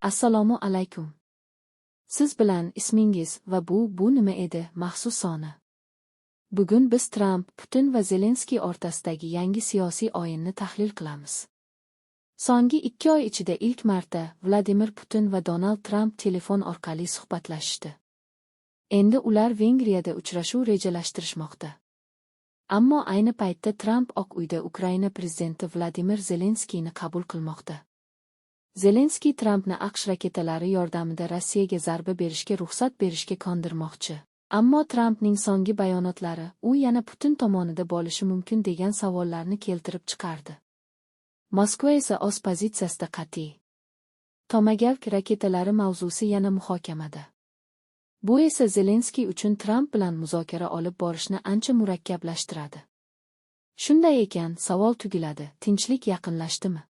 Assalomu alaykum. Siz bilan ismingiz va bu nima edi maxsus soni? Bugun biz Tramp, Putin va Zelenskiy o'rtasidagi yangi siyosiy o'yinni tahlil qilamiz. So'nggi 2 oy ichida ilk marta Vladimir Putin va Donald Tramp telefon orqali suhbatlashishdi. Endi ular Vengriyada uchrashuv rejalashtirishmoqda. Ammo ayni paytda Tramp Oq uyda Ukraina prezidenti Vladimir Zelenskiyni qabul qilmoqda. Zelenskiy Trampni AQSh raketalari yordamida Rossiyaga zarba berishga ruxsat berishga ko'ndirmoqchi. Ammo Trampning so'nggi bayonotlari u yana Putin tomonida bo'lishi mumkin degan savollarni keltirib chiqardi. Moskva esa o'z pozitsiyasida qat'iy. Tomagavk raketalari mavzusi yana muhokamada. Bu esa Zelenskiy uchun Tramp bilan muzokara olib borishni ancha murakkablashtiradi. Shunday ekan, savol tugiladi: tinchlik yaqinlashdimi?